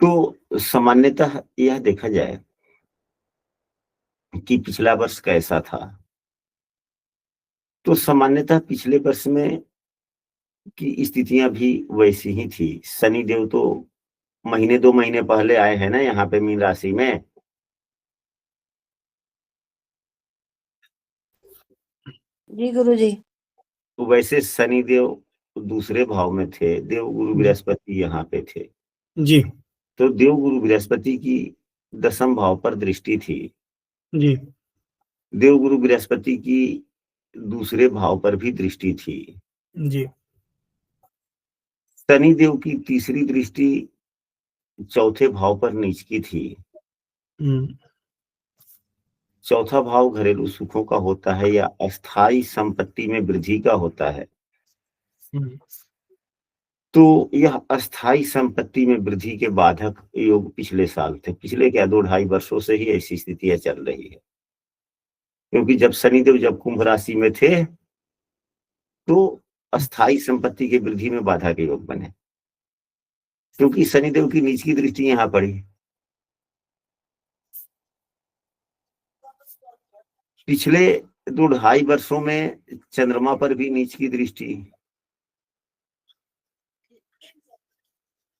तो सामान्यतः यह देखा जाए कि पिछला वर्ष कैसा था, तो सामान्यतः पिछले वर्ष में की स्थितियां भी वैसी ही थी। शनिदेव तो महीने 2 महीने पहले आए हैं ना यहाँ पे मीन राशि में। जी गुरुजी। तो वैसे शनिदेव दूसरे भाव में थे, देव गुरु बृहस्पति यहाँ पे थे। जी तो देव गुरु बृहस्पति की 10th भाव पर दृष्टि थी। जी देव गुरु बृहस्पति की दूसरे भाव पर भी दृष्टि थी। जी शनिदेव की तीसरी दृष्टि चौथे भाव पर नीच की थी। चौथा भाव घरेलू सुखों का होता है या अस्थाई संपत्ति में वृद्धि का होता है। तो यह अस्थाई संपत्ति में वृद्धि के बाधक योग पिछले साल थे। पिछले क्या 2-2.5 वर्षों से ही ऐसी स्थितियां चल रही है। क्योंकि जब शनिदेव जब कुंभ राशि में थे तो अस्थाई संपत्ति के वृद्धि में बाधा के योग बने, क्योंकि शनिदेव की नीच की दृष्टि यहां पड़ी। पिछले 2-2.5 वर्षों में चंद्रमा पर भी नीच की दृष्टि,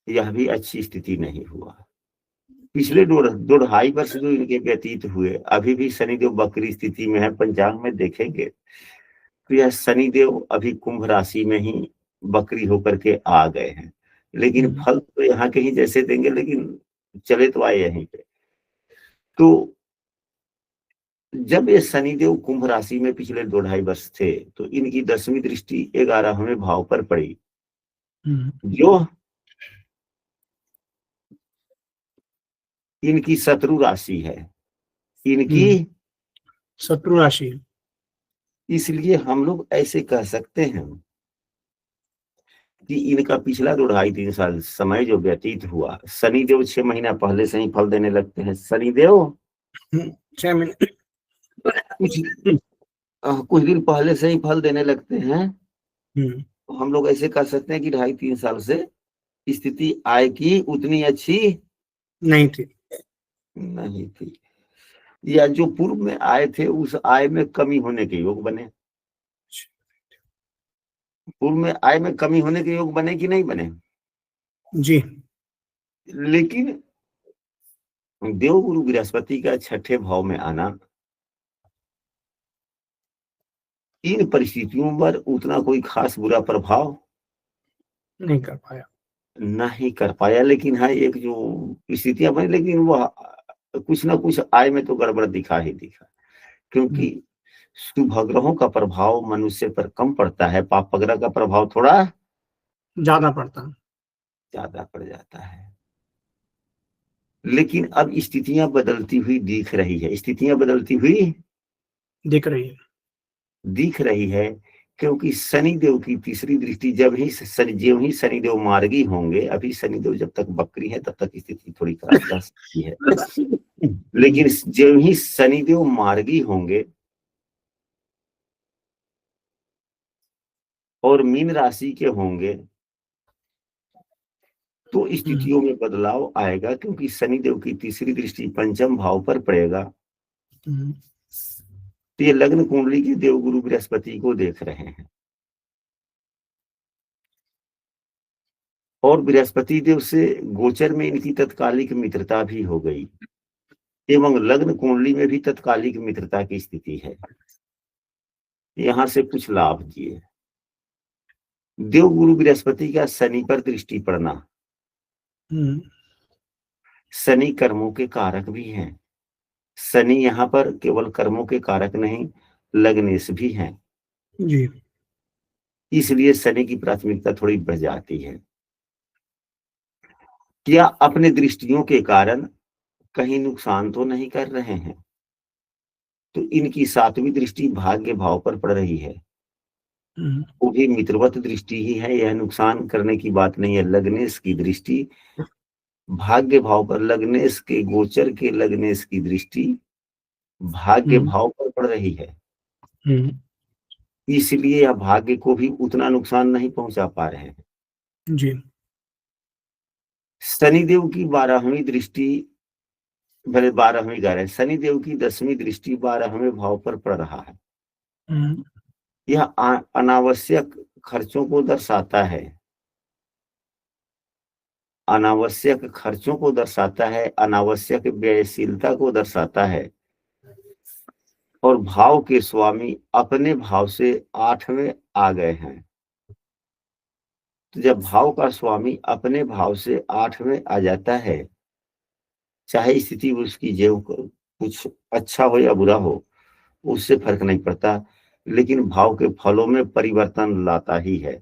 यह भी अच्छी स्थिति नहीं हुआ। पिछले 2-2.5 वर्ष जो इनके व्यतीत हुए, अभी भी शनिदेव वक्री स्थिति में है। पंचांग में देखेंगे तो यह शनिदेव अभी कुंभ राशि में ही वक्री होकर के आ गए हैं, लेकिन फल तो यहाँ के ही जैसे देंगे, लेकिन चले तो आए यहीं पे। तो जब ये शनिदेव कुंभ राशि में पिछले 2-2.5 वर्ष थे तो इनकी 10वीं दृष्टि 11वें भाव पर पड़ी, जो इनकी शत्रु राशि है, इनकी शत्रु राशि। इसलिए हम लोग ऐसे कह सकते हैं कि इनका पिछला 2-2.5-3 साल समय जो व्यतीत हुआ, शनिदेव 6 महीना पहले से ही फल देने लगते हैं। शनिदेव 6 महीने कुछ दिन पहले से ही फल देने लगते हैं। तो हम लोग ऐसे कह सकते हैं कि 2.5-3 साल से स्थिति आय की उतनी अच्छी नहीं थी, या जो पूर्व में आए थे उस आय में कमी होने के योग बने। पूर्व में आय में कमी होने के योग बने कि नहीं बने? जी। लेकिन देव गुरु बृहस्पति का 6ठे भाव में आना इन परिस्थितियों पर उतना कोई खास बुरा प्रभाव नहीं कर पाया। लेकिन हाँ, एक जो स्थितियां बनी, लेकिन वह कुछ ना कुछ आय में तो गड़बड़ दिखा, क्योंकि शुभ ग्रहों का प्रभाव मनुष्य पर कम पड़ता है, पाप ग्रह का प्रभाव थोड़ा ज्यादा पड़ जाता है। लेकिन अब स्थितियां बदलती हुई दिख रही है, दिख रही है, क्योंकि शनिदेव की तीसरी दृष्टि जब ही शनिदेव मार्गी होंगे, अभी शनिदेव जब तक बकरी है तब तक स्थिति थोड़ी खराब रह सकती है, लेकिन जब ही शनिदेव मार्गी होंगे और मीन राशि के होंगे तो स्थितियों में बदलाव आएगा, क्योंकि शनिदेव की तीसरी दृष्टि पंचम भाव पर पड़ेगा। तो ये लग्न कुंडली के देवगुरु बृहस्पति को देख रहे हैं, और बृहस्पति देव से गोचर में इनकी तत्कालिक मित्रता भी हो गई, एवं लग्न कुंडली में भी तत्कालिक मित्रता की स्थिति है। यहां से कुछ लाभ दिए। देवगुरु बृहस्पति का शनि पर दृष्टि पड़ना, शनि कर्मों के कारक भी हैं। शनि यहाँ पर केवल कर्मों के कारक नहीं, लग्नेश भी हैं जी। इसलिए शनि की प्राथमिकता थोड़ी बढ़ जाती है। क्या अपने दृष्टियों के कारण कहीं नुकसान तो नहीं कर रहे हैं? तो इनकी 7वीं दृष्टि भाग्य भाव पर पड़ रही है, वो भी मित्रवत दृष्टि ही है, यह नुकसान करने की बात नहीं है। लग्नेश की दृष्टि भाग्य भाव पर, लग्नेश के गोचर के लग्नेश की दृष्टि भाग्य भाव पर पड़ रही है, इसलिए यह भाग्य को भी उतना नुकसान नहीं पहुंचा पा रहे हैं। जी। शनिदेव की 12वीं दृष्टि, भले 12वीं 11, शनिदेव की 10वीं दृष्टि 12वें भाव पर पड़ रहा है। यह अनावश्यक खर्चों को दर्शाता है, अनावश्यक खर्चों को दर्शाता है, अनावश्यक व्ययशीलता को दर्शाता है। और भाव के स्वामी अपने भाव से 8वें आ गए हैं। तो जब भाव का स्वामी अपने भाव से 8वें आ जाता है, चाहे स्थिति उसकी जो कुछ अच्छा हो या बुरा हो, उससे फर्क नहीं पड़ता, लेकिन भाव के फलों में परिवर्तन लाता ही है।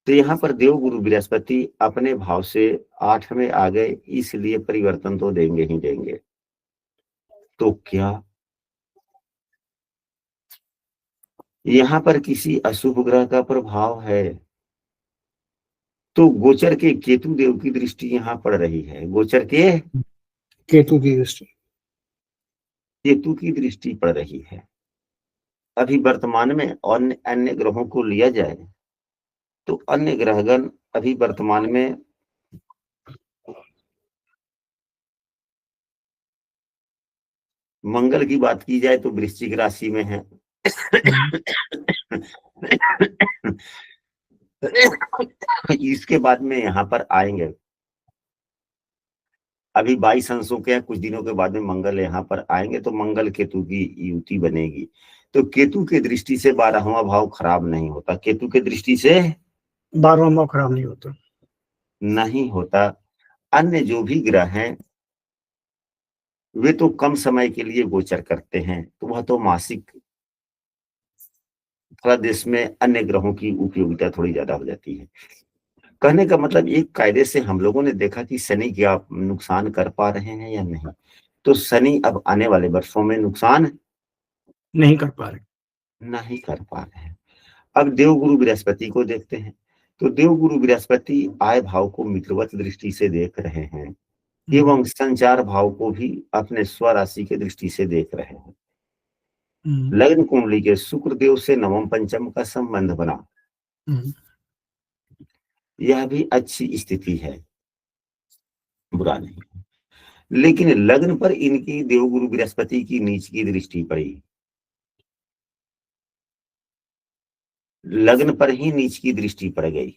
तो यहाँ पर देव गुरु बृहस्पति अपने भाव से 8वें आ गए, इसलिए परिवर्तन तो देंगे ही देंगे। तो क्या यहाँ पर किसी अशुभ ग्रह का प्रभाव है? तो गोचर के केतु देव की दृष्टि यहाँ पड़ रही है। गोचर के केतु की दृष्टि, केतु की दृष्टि पड़ रही है। अभी वर्तमान में अन्य अन्य ग्रहों को लिया जाए तो अन्य ग्रहगण अभी वर्तमान में मंगल की बात की जाए तो वृश्चिक राशि में है। इसके बाद में यहाँ पर आएंगे, अभी 22 अंशों के हैं, कुछ दिनों के बाद में मंगल यहाँ पर आएंगे तो मंगल केतु की युति बनेगी। तो केतु के दृष्टि से 12वां भाव खराब नहीं होता, केतु के दृष्टि से 12वां भाव खराब नहीं होता। अन्य जो भी ग्रह हैं वे तो कम समय के लिए गोचर करते हैं, तो वह तो मासिक फलादेश में अन्य ग्रहों की उपयोगिता थोड़ी ज्यादा हो जाती है। कहने का मतलब एक कायदे से हम लोगों ने देखा कि शनि क्या नुकसान कर पा रहे हैं या नहीं। तो शनि अब आने वाले वर्षों में नुकसान नहीं कर पा रहे हैं। अब देवगुरु बृहस्पति को देखते हैं। तो देवगुरु बृहस्पति आय भाव को मित्रवत दृष्टि से देख रहे हैं एवं संचार भाव को भी अपने स्वराशि के दृष्टि से देख रहे हैं। लग्न कुंडली के शुक्र देव से नवम पंचम का संबंध बना, यह भी अच्छी स्थिति है, बुरा नहीं। लेकिन लग्न पर इनकी देवगुरु बृहस्पति की नीच की दृष्टि पड़ी, लग्न पर ही नीच की दृष्टि पड़ गई।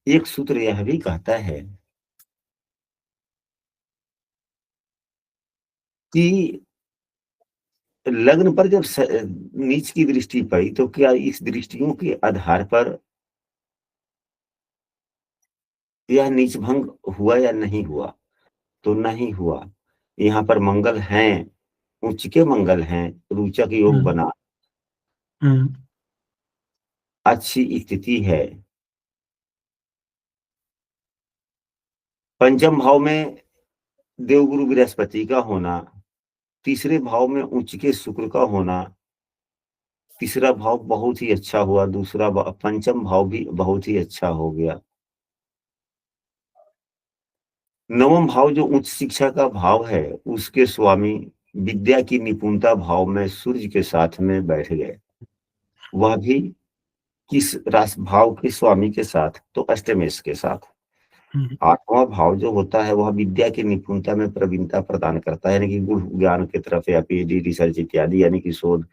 एक सूत्र यह भी कहता है कि लग्न पर जब नीच की दृष्टि पड़ी तो क्या इस दृष्टियों के आधार पर यह नीच भंग हुआ या नहीं हुआ? तो नहीं हुआ। यहाँ पर मंगल हैं, उच्च के मंगल हैं, रोचक योग बना, अच्छी स्थिति है। पंचम भाव में देवगुरु बृहस्पति का होना, तीसरे भाव में उच्च के शुक्र का होना, तीसरा भाव बहुत ही अच्छा हुआ, दूसरा पंचम भाव भी बहुत ही अच्छा हो गया। नवम भाव जो उच्च शिक्षा का भाव है उसके स्वामी विद्या की निपुणता भाव में सूर्य के साथ में बैठ गए, वह भी किस राशि भाव के स्वामी के साथ? तो अष्टमेश के साथ। 8वां भाव जो होता है वह विद्या की निपुणता में प्रवीणता प्रदान करता है, यानी कि गुण ज्ञान की तरफ या पीएचडी रिसर्च इत्यादि, यानी कि शोध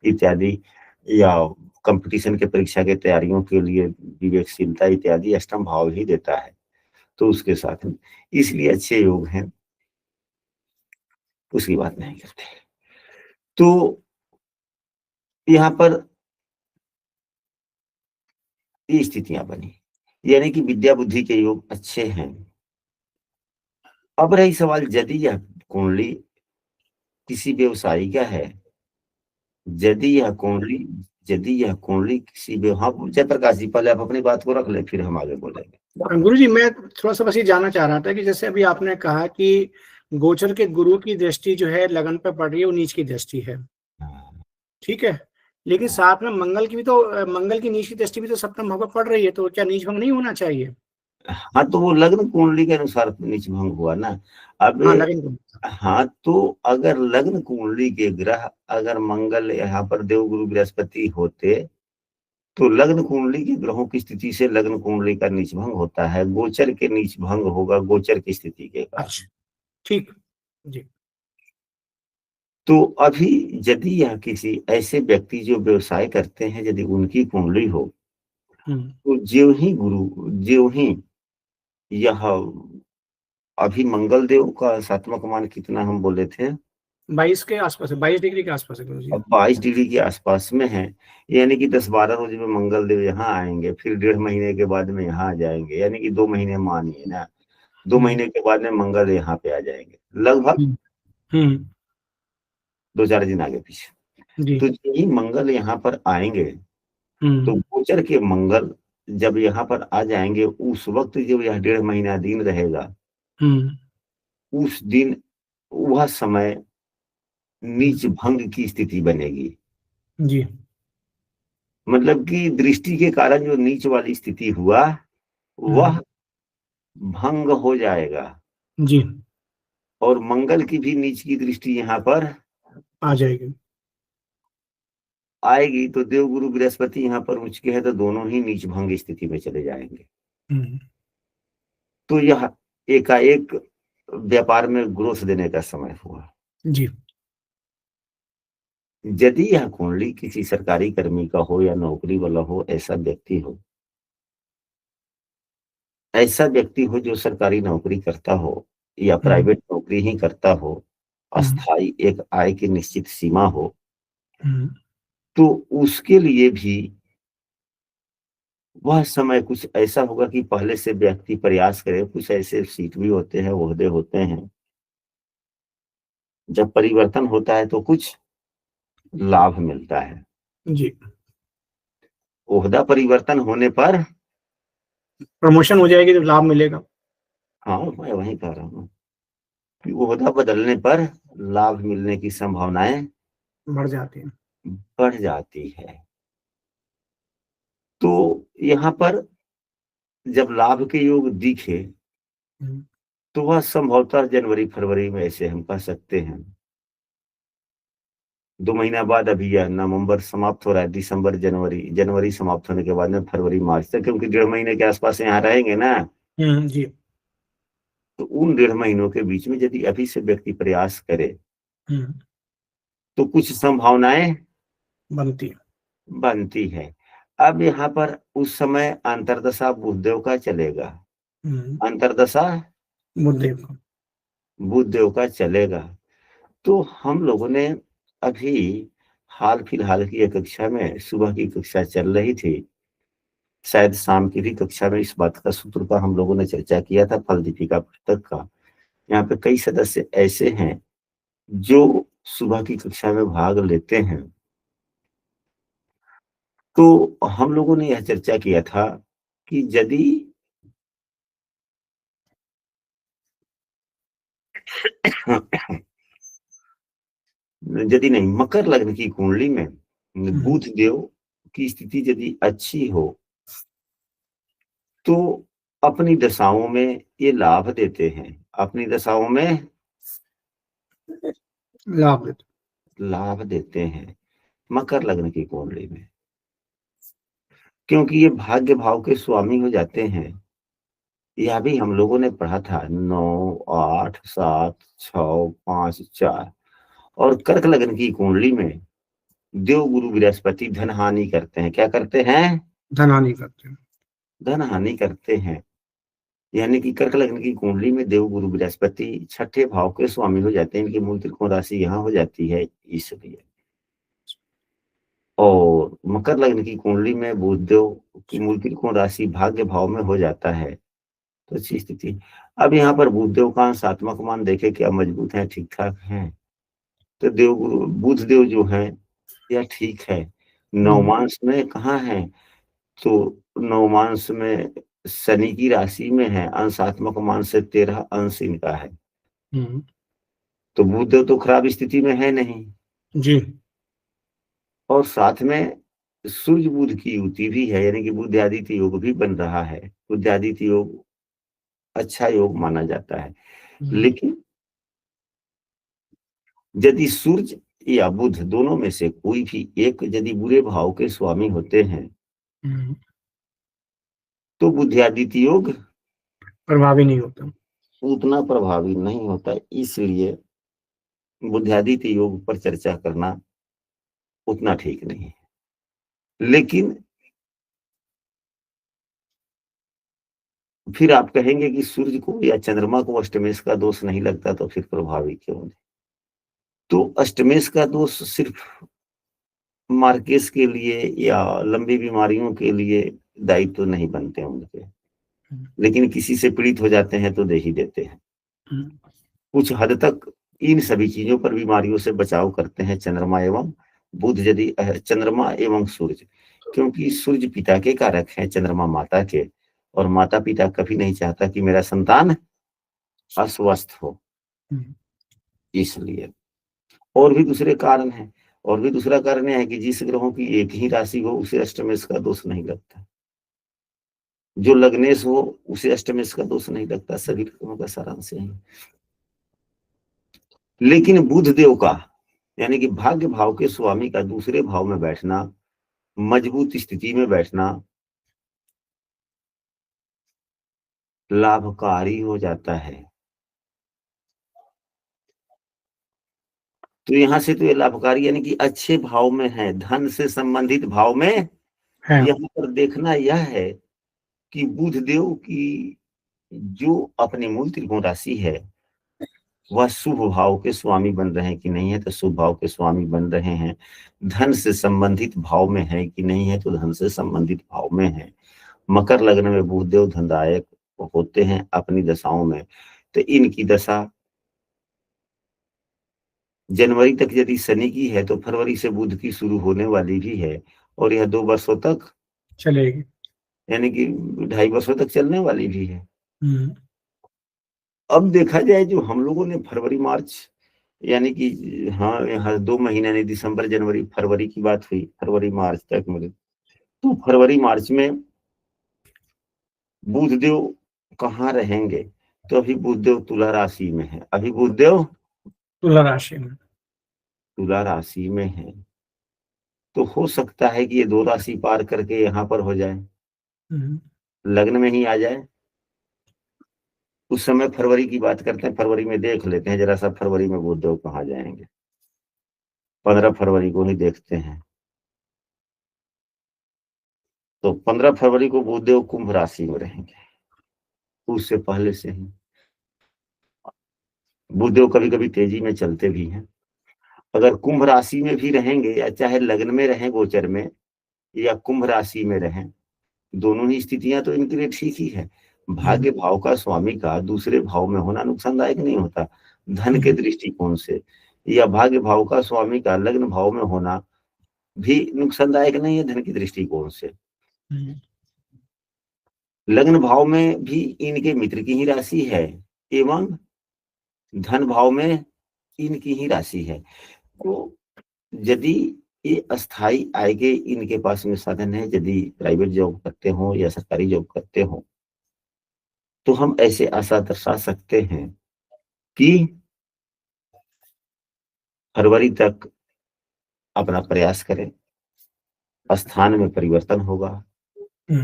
इत्यादि या कंपटीशन के परीक्षा के तैयारियों के लिए विवेकशीलता इत्यादि अष्टम भाव ही देता है। तो उसके साथ में इसलिए अच्छे योग हैं, उसकी बात नहीं करते। तो यहाँ पर ये स्थितियां बनी, यानी कि विद्या बुद्धि के योग अच्छे हैं। अब रही सवाल, यदि यह कुंडली किसी व्यवसायी का है, यदि यह कुंडली किसी हाँ जयप्रकाश जी, पहले आप अपनी बात को रख ले, फिर हम आगे बोलेंगे। गुरु जी, मैं थोड़ा सा बस ये जानना चाह रहा था कि जैसे अभी आपने कहा कि गोचर के गुरु की दृष्टि जो है लगन पर पड़ रही है, वो नीच की दृष्टि है, ठीक है, लेकिन साथ में मंगल की भी तो, मंगल की नीच की दृष्टि भी तो सप्तम भाव पर पड़ रही है, तो क्या नीच भंग नहीं होना चाहिए? हाँ, तो वो लग्न कुंडली के अनुसार नीच भंग हुआ ना। अब हाँ, तो अगर लग्न कुंडली के ग्रह, अगर मंगल यहाँ पर देवगुरु बृहस्पति होते तो लग्न कुंडली के ग्रहों की स्थिति से लग्न कुंडली का नीच भंग होता है, गोचर के नीच भंग होगा गोचर की स्थिति के कारण। अच्छा, ठीक जी। तो अभी यदि यह किसी ऐसे व्यक्ति जो व्यवसाय करते हैं, यदि उनकी कुंडली हो, तो ज्यों ही यह अभी मंगल देव का सातवां मान कितना हम बोले थे, 22 के आसपास है, 22 डिग्री के आसपास है गुरुजी। अब 22 डिग्री के आसपास में है, यानी कि 10-12 रोज में मंगल देव यहाँ आएंगे, फिर 1.5 महीने के बाद में यहाँ आ जाएंगे, यानी कि 2 महीने मानिए ना, 2 महीने के बाद में मंगल यहाँ पे आ जाएंगे, लगभग 2-4 दिन आगे पीछे। जी। तो यही मंगल यहाँ पर आएंगे, तो गोचर के मंगल जब यहाँ पर आ जाएंगे, उस वक्त जब यह 1.5 महीना दिन रहेगा, उस दिन वह समय नीच भंग की स्थिति बनेगी। जी। मतलब कि दृष्टि के कारण जो नीच वाली स्थिति हुआ वह भंग हो जाएगा जी। और मंगल की भी नीच की दृष्टि यहाँ पर आ जाएगी, आएगी। तो देवगुरु बृहस्पति यहाँ पर उच्च के है, तो दोनों ही नीच भंग स्थिति में चले जाएंगे। तो यह एकाएक व्यापार में ग्रोथ देने का समय हुआ। जी। यदि यह कुंडली किसी सरकारी कर्मी का हो या नौकरी वाला हो, ऐसा व्यक्ति हो जो सरकारी नौकरी करता हो या प्राइवेट नौकरी ही करता हो, अस्थायी एक आय की निश्चित सीमा हो, तो उसके लिए भी वह समय कुछ ऐसा होगा कि पहले से व्यक्ति प्रयास करे। कुछ ऐसे सीट भी होते हैं, ओहदे होते हैं, जब परिवर्तन होता है तो कुछ लाभ मिलता है। जी। ओहदा परिवर्तन होने पर प्रमोशन हो जाएगी तो लाभ मिलेगा। हाँ, मैं वही कह रहा हूँ कि ओहदा बदलने पर लाभ मिलने की संभावनाएं बढ़ जाती है। बढ़ जाती है। तो यहाँ पर जब लाभ के योग दिखे तो वह संभवतः जनवरी फरवरी में ऐसे हम कह सकते हैं। 2 महीना बाद अभी यह नवंबर समाप्त हो रहा है, दिसंबर जनवरी समाप्त होने के बाद में फरवरी मार्च तक, क्योंकि 1.5 महीने के आसपास यहाँ रहेंगे ना। जी। तो उन 1.5 महीनों के बीच में यदि अभी से व्यक्ति प्रयास करे तो कुछ संभावनाएं बनती है। अब यहाँ पर उस समय अंतर्दशा बुधदेव का चलेगा, अंतर्दशा बुधदेव का चलेगा। तो हम लोगों ने अभी हाल फिलहाल की एक कक्षा में, सुबह की कक्षा चल रही थी, शायद शाम की भी कक्षा में इस बात का सूत्र का हम लोगों ने चर्चा किया था, फल दीपिका पुस्तक का। यहाँ पे कई सदस्य ऐसे हैं जो सुबह की कक्षा में भाग लेते हैं। तो हम लोगों ने यह चर्चा किया था कि यदि नहीं, मकर लग्न की कुंडली में बुध देव की स्थिति यदि अच्छी हो तो अपनी दशाओं में ये लाभ देते हैं, अपनी दशाओं में लाभ देते हैं मकर लग्न की कुंडली में, क्योंकि ये भाग्य भाव के स्वामी हो जाते हैं। यह भी हम लोगों ने पढ़ा था 9, 8, 7, 6, 5, 4। और कर्क लग्न की कुंडली में देव गुरु बृहस्पति धन हानि करते हैं। क्या करते हैं? धन हानि करते हैं। यानी कि कर्क लग्न की कुंडली में देव गुरु बृहस्पति 6ठे भाव के स्वामी हो जाते हैं, इनकी मूल त्रिकोण राशि यहाँ हो जाती है इसलिए। और मकर लग्न की कुंडली में बुधदेव की मूल त्रिकोण राशि भाग्य भाव में हो जाता है, तो अच्छी स्थिति। अब यहाँ पर बुधदेव का सातवां मान देखे क्या मजबूत है, ठीक ठाक है। तो बुधदेव जो है यह ठीक है। नवमांश में कहाँ है? तो नवमांश में शनि की राशि में है, अंशात्मक मान से 13 अंश इनका है। तो बुधदेव तो खराब स्थिति में है नहीं जी। और साथ में सूर्य बुध की युति भी है, यानी कि बुद्धादित्य योग भी बन रहा है। बुद्धादित्य योग अच्छा योग माना जाता है। लेकिन यदि सूर्य या बुध दोनों में से कोई भी एक यदि बुरे भाव के स्वामी होते हैं तो बुद्धियादित्य योग प्रभावी नहीं होता। उतना प्रभावी नहीं होता, इसलिए बुद्धियादित्य योग पर चर्चा करना उतना ठीक नहीं है। लेकिन फिर आप कहेंगे कि सूर्य को या चंद्रमा को अष्टमेश का दोष नहीं लगता, तो फिर प्रभावी क्यों नहीं? तो अष्टमेश का दोष सिर्फ मार्केस के लिए या लंबी बीमारियों के लिए दायित्व तो नहीं बनते उनके, लेकिन किसी से पीड़ित हो जाते हैं तो दे ही देते हैं। कुछ हद तक इन सभी चीजों पर बीमारियों से बचाव करते हैं चंद्रमा एवं बुध, यदि चंद्रमा एवं सूर्य, क्योंकि सूर्य पिता के कारक हैं, चंद्रमा माता के, और माता पिता कभी नहीं चाहता कि मेरा संतान अस्वस्थ हो, इसलिए। और भी दूसरे कारण हैं, और भी दूसरा कारण यह है कि जिस ग्रहों की एक ही राशि हो उसे अष्टमेश का दोष नहीं लगता, जो लग्नेश हो उसे अष्टमेश का दोष नहीं लगता। सभी ग्रहों का सारांश है। लेकिन बुध देव का, यानी कि भाग्य भाव के स्वामी का दूसरे भाव में बैठना, मजबूत स्थिति में बैठना लाभकारी हो जाता है। तो यहां से तो ये लाभकारी यानी कि अच्छे भाव में है, धन से संबंधित भाव में है। यहाँ पर देखना यह है कि बुध देव की जो अपनी मूल त्रिकोण राशि है वह शुभ भाव के स्वामी बन रहे हैं कि नहीं है, तो शुभ भाव के स्वामी बन रहे हैं। धन से संबंधित भाव में है कि नहीं है, तो धन से संबंधित भाव में है। मकर लग्न में बुध देव धनदायक होते हैं अपनी दशाओं में, तो इनकी दशा जनवरी तक यदि शनि की है तो फरवरी से बुध की शुरू होने वाली भी है, और यह 2 वर्षों तक चलेगी, यानी कि 2.5 वर्षों तक चलने वाली भी है। अब देखा जाए जो हम लोगों ने फरवरी मार्च यानी कि हाँ यहाँ 2 महीने यानी दिसंबर जनवरी फरवरी की बात हुई, फरवरी मार्च तक में, तो फरवरी मार्च में बुध देव कहाँ रहेंगे? तो अभी बुध देव तुला राशि में है, अभी बुध देव तुला राशि में, तुला राशि में है। तो हो सकता है कि ये 2 राशि पार करके यहाँ पर हो जाए, लग्न में ही आ जाए। उस समय फरवरी की बात करते हैं, फरवरी में देख लेते हैं जरा सा, फरवरी में बुध देव कहाँ जाएंगे, 15 फरवरी को ही देखते हैं। तो 15 फरवरी को बुध देव कुंभ राशि में रहेंगे। उससे पहले से ही बुध देव कभी कभी तेजी में चलते भी हैं। अगर कुंभ राशि में भी रहेंगे या चाहे लग्न में रहें गोचर में या कुंभ राशि में रहें, दोनों ही स्थितियां तो इनके लिए ठीक ही है। भाग्य भाव का स्वामी का दूसरे भाव में होना नुकसानदायक नहीं होता धन के दृष्टिकोण से, या भाग्य भाव का स्वामी का लग्न भाव में होना भी नुकसानदायक नहीं है धन के दृष्टिकोण से। लग्न भाव में भी इनके मित्र की ही राशि है एवं धन भाव में इनकी ही राशि है। तो यदि ये अस्थाई आय के इनके पास में साधन है, यदि प्राइवेट जॉब करते हो या सरकारी जॉब करते हो, तो हम ऐसे आशा दर्शा सकते हैं कि फरवरी तक अपना प्रयास करें, स्थान में परिवर्तन होगा,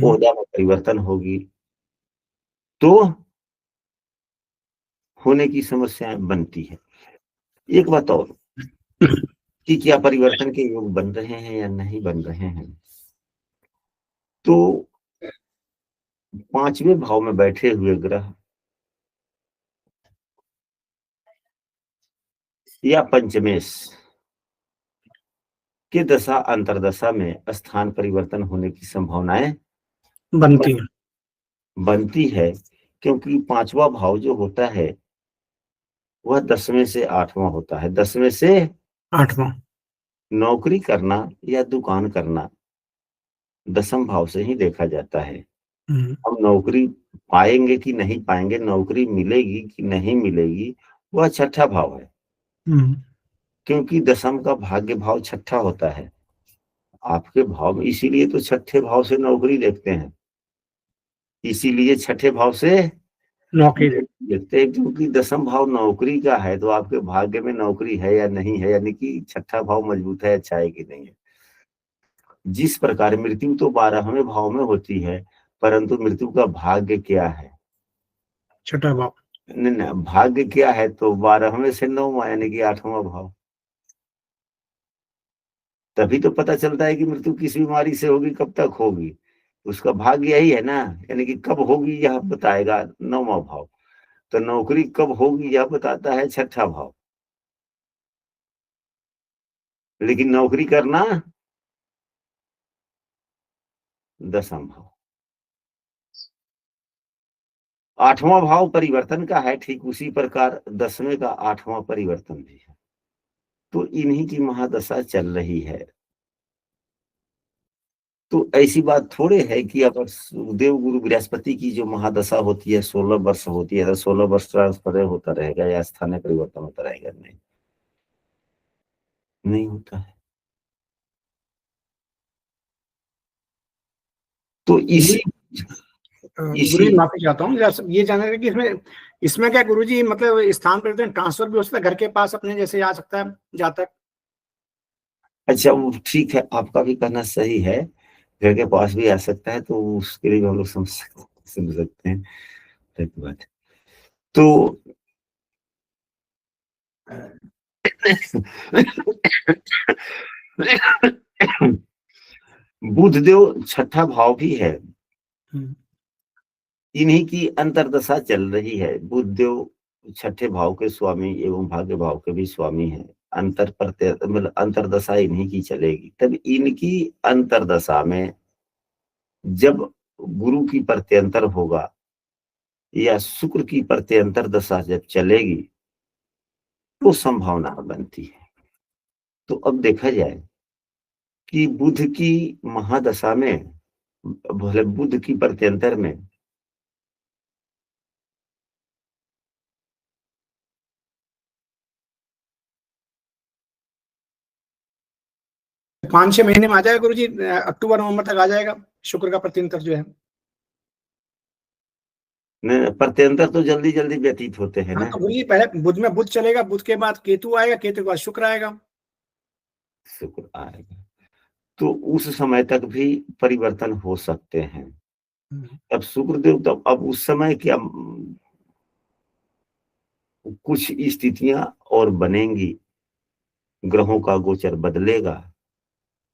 ओहदा में परिवर्तन होगी, तो होने की समस्याएं बनती है। एक बात और कि क्या परिवर्तन के योग बन रहे हैं या नहीं बन रहे हैं, तो 5वें भाव में बैठे हुए ग्रह या पंचमेश के दशा अंतरदशा में स्थान परिवर्तन होने की संभावनाएं बनती है, क्योंकि 5वां भाव जो होता है वह 10वें से 8वां होता है। 10वें से 8वां नौकरी करना या दुकान करना 10म भाव से ही देखा जाता है। हम नौकरी पाएंगे कि नहीं पाएंगे, नौकरी मिलेगी कि नहीं मिलेगी, वह 6ठा भाव है, क्योंकि 10म का भाग्य भाव 6ठा होता है आपके भाव में, इसीलिए तो 6ठे भाव से नौकरी देखते हैं, इसीलिए 6ठे भाव से नौकरी देखते हैं, क्योंकि 10म भाव नौकरी का है, तो आपके भाग्य में नौकरी है या नहीं है, यानी कि 6ठा भाव मजबूत है, अच्छा है कि नहीं है। जिस प्रकार मृत्यु तो 12वें भाव में होती है, परंतु मृत्यु का भाग्य क्या है? छठा भाव। नहीं नहीं, भाग्य क्या है? तो 12वें से 9वां यानी कि 8वां भाव। तभी तो पता चलता है कि मृत्यु किस बीमारी से होगी, कब तक होगी। उसका भाग्य यही है ना, यानी कि कब होगी यह बताएगा 9वां भाव। तो नौकरी कब होगी यह बताता है 6ठा भाव, लेकिन नौकरी करना 10वां भाव। 8वां भाव परिवर्तन का है, ठीक उसी प्रकार 10वें का 8वां परिवर्तन भी है। तो इन्हीं की महादशा चल रही है। तो ऐसी बात थोड़े है कि अगर देव गुरु बृहस्पति की जो महादशा होती है 16 वर्ष होती है, तो 16 वर्ष ट्रांसफर होता रहेगा या स्थानीय परिवर्तन होता रहेगा? नहीं, नहीं होता है। तो इसी गुरु जी माफी चाहता हूँ, ये जानना है कि इसमें इसमें क्या गुरु जी मतलब स्थान परिवर्तन ट्रांसफर भी हो सकता है, घर के पास अपने जैसे जा सकता है जातक? अच्छा, वो ठीक है, आपका भी कहना सही है, घर के पास भी आ सकता है, तो उसके लिए हम लोग समझ सकते हैं बात। तो बुधदेव 6ठा भाव भी है, इन्हीं की अंतरदशा चल रही है। बुधदेव 6ठे भाव के स्वामी एवं भाग्य भाव के भी स्वामी हैं। मतलब अंतरदशा इन्हीं की चलेगी। तब इनकी अंतरदशा में जब गुरु की प्रत्यंतर होगा या शुक्र की प्रत्यंतर दशा जब चलेगी, तो संभावना बनती है। तो अब देखा जाए कि बुध की महादशा में, भले बुध की प्रत्यंतर में 5-6 महीने में आ जाएगा गुरु जी, अक्टूबर नवंबर तक आ जाएगा शुक्र का प्रत्यंतर जो है। प्रत्यंतर तो जल्दी जल्दी व्यतीत होते हैं ना। तो गुरु जी पहले बुध में बुध चलेगा, बुध के बाद केतु आएगा, केतु के बाद शुक्र आएगा। शुक्र आएगा, तो उस समय तक भी परिवर्तन हो सकते हैं। अब शुक्रदेव, तो अब उस समय क्या कुछ स्थितियां और बनेंगी, ग्रहों का गोचर बदलेगा।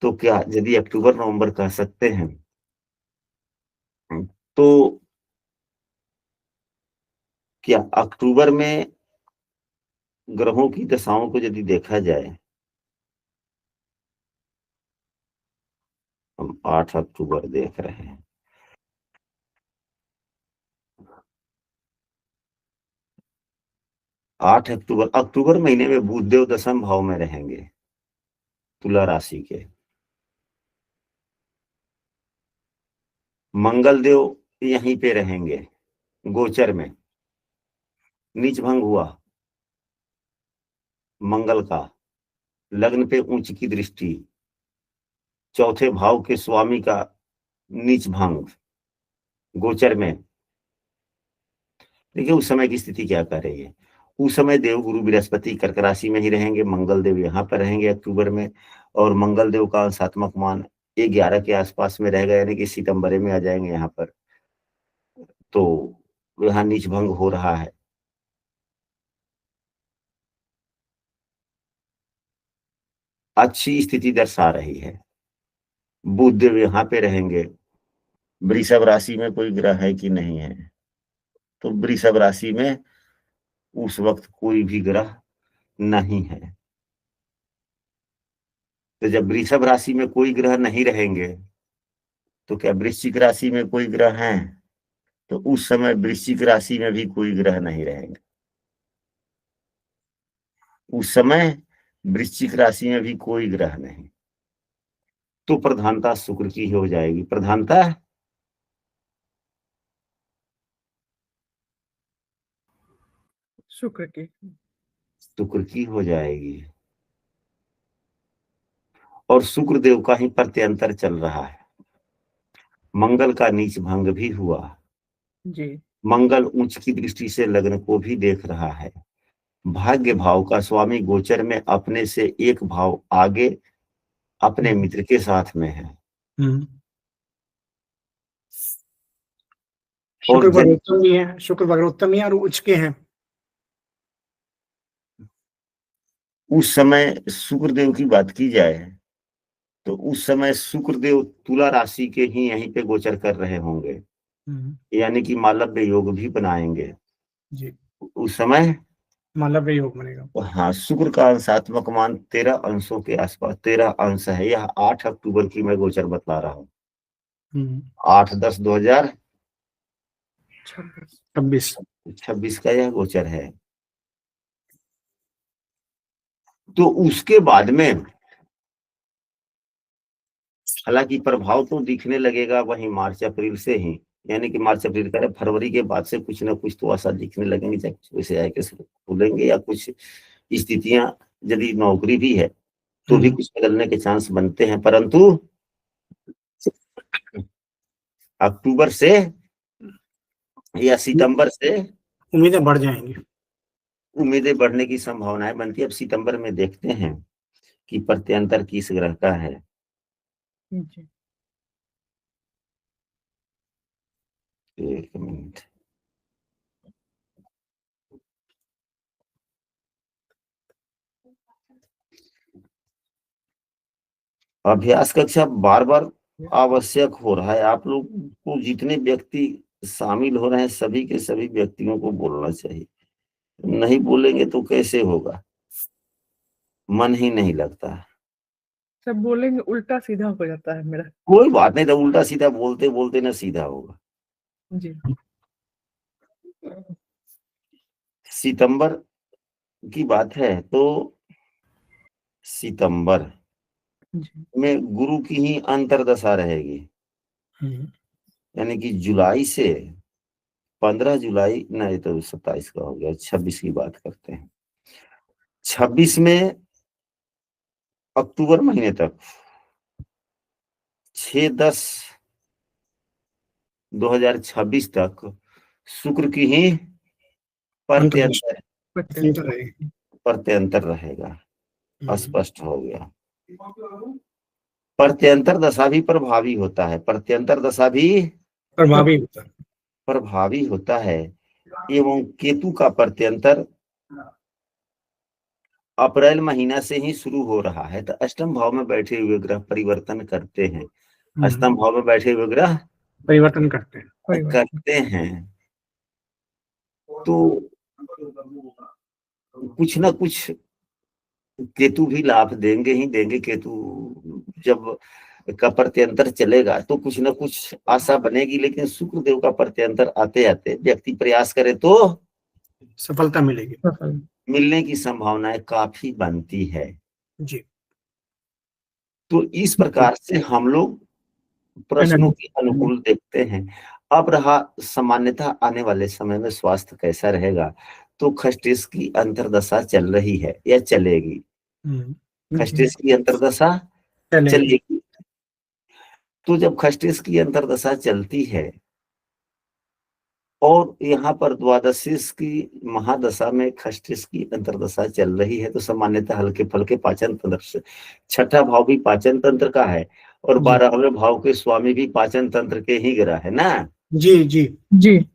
तो क्या यदि अक्टूबर नवंबर कह सकते हैं, तो क्या अक्टूबर में ग्रहों की दशाओं को यदि देखा जाए, हम 8 अक्टूबर देख रहे हैं, 8 अक्टूबर, अक्टूबर महीने में बुधदेव 10वें भाव में रहेंगे, तुला राशि के। मंगल देव यहीं पे रहेंगे गोचर में, नीच भंग हुआ मंगल का, लग्न पे उच्च की दृष्टि, चौथे भाव के स्वामी का नीच भंग गोचर में। देखिए उस समय की स्थिति क्या कर रही है। उस समय देव गुरु बृहस्पति कर्क राशि में ही रहेंगे, मंगल देव यहाँ पर रहेंगे अक्टूबर में, और मंगल देव का अंशात्मक मान 11 के आसपास में रहेगा, यानी कि सितंबर में आ जाएंगे यहाँ पर। तो यहाँ नीच भंग हो रहा है। अच्छी स्थिति दर्शा रही है। बुध देव यहाँ पे रहेंगे। वृषभ राशि में कोई ग्रह है कि नहीं है? तो वृषभ राशि में उस वक्त कोई भी ग्रह नहीं है। तो जब वृषभ राशि में कोई ग्रह नहीं रहेंगे, तो क्या वृश्चिक राशि में कोई ग्रह हैं? तो उस समय वृश्चिक राशि में भी कोई ग्रह नहीं रहेंगे। उस समय वृश्चिक राशि में भी कोई ग्रह नहीं। तो प्रधानता शुक्र की हो जाएगी। प्रधानता शुक्र की हो जाएगी। और शुक्र देव का ही प्रत्यंतर चल रहा है। मंगल का नीच भंग भी हुआ जी। मंगल उच्च की दृष्टि से लग्न को भी देख रहा है। भाग्य भाव का स्वामी गोचर में अपने से एक भाव आगे अपने मित्र के साथ में है। शुक्र और जब वक्रोत्तम भी है, शुक्र वक्रोत्तम भी है और उच्च के हैं। उस समय शुक्रदेव की बात की जाए तो उस समय शुक्रदेव तुला राशि के ही यहीं पे गोचर कर रहे होंगे, यानी कि मालव्य योग भी बनाएंगे जी, उस समय। मालव्य योग बनेगा। हाँ, शुक्र का अंशात्मक मान 13 अंशों के आसपास 13 अंश है। यह 8 अक्टूबर की मैं गोचर बतला रहा हूँ। 8/10/2026 का यह गोचर है। तो उसके बाद में हालांकि प्रभाव तो दिखने लगेगा वही मार्च अप्रैल से ही, यानी कि मार्च अप्रैल का फरवरी के बाद से कुछ ना कुछ तो आशा दिखने लगेंगे, चाहे कुछ वैसे आए कैसे खुलेंगे या कुछ स्थितियां, यदि नौकरी भी है तो भी कुछ बदलने के चांस बनते हैं। परंतु अक्टूबर से या सितंबर से उम्मीदें बढ़ जाएंगी। उम्मीदें बढ़ने की संभावनाएं बनती है। अब सितंबर में देखते हैं कि प्रत्यंतर किस ग्रह का है। एक मिनट, अभ्यास कक्षा बार बार आवश्यक हो रहा है। आप लोग को जितने व्यक्ति शामिल हो रहे हैं सभी के सभी व्यक्तियों को बोलना चाहिए। नहीं बोलेंगे तो कैसे होगा, मन ही नहीं लगता। सब बोलेंगे उल्टा सीधा हो जाता है मेरा। कोई बात नहीं, तो उल्टा सीधा बोलते बोलते ना सीधा होगा। जी, सितंबर की बात है तो सितंबर जी, में गुरु की ही अंतर्दशा रहेगी, यानी कि जुलाई से 15 जुलाई, नहीं तो 27 का हो गया, 26 की बात करते हैं। 26 में अक्टूबर महीने तक 6/10/2026 तक शुक्र की ही प्रत्यंतर प्रत्यंतर रहेगा। स्पष्ट हो गया। प्रत्यंतर दशा भी प्रभावी होता है, प्रत्यंतर दशा भी प्रभावी होता है। प्रभावी होता है। एवं केतु का प्रत्यंतर अप्रैल महीना से ही शुरू हो रहा है। तो अष्टम भाव में बैठे हुए ग्रह परिवर्तन करते हैं। अष्टम भाव में बैठे हुए ग्रह परिवर्तन करते हैं। तो कुछ ना कुछ केतु भी लाभ देंगे ही देंगे। केतु जब का प्रत्यंतर चलेगा तो कुछ ना कुछ आशा बनेगी, लेकिन शुक्र देव का प्रत्यंतर आते आते व्यक्ति प्रयास करे तो सफलता मिलेगी। मिलने की संभावनाएं काफी बनती है। जी, तो इस प्रकार से हम लोग प्रश्नों के अनुकूल देखते हैं। अब रहा सामान्यतः आने वाले समय में स्वास्थ्य कैसा रहेगा, तो खष्टेश की अंतर्दशा चल रही है या चलेगी। खष्टेश की अंतर्दशा चलेगी। तो जब खष्टेश की अंतर्दशा चलती है और यहाँ पर द्वादशीश की महादशा में खष्टेश की अंतर्दशा चल रही है, तो सामान्यतः हल्के फुल्के पाचन तंत्र से, छठा भाव भी पाचन तंत्र का है और 12वें भाव के स्वामी भी पाचन तंत्र के ही ग्रह है ना। जी जी जी,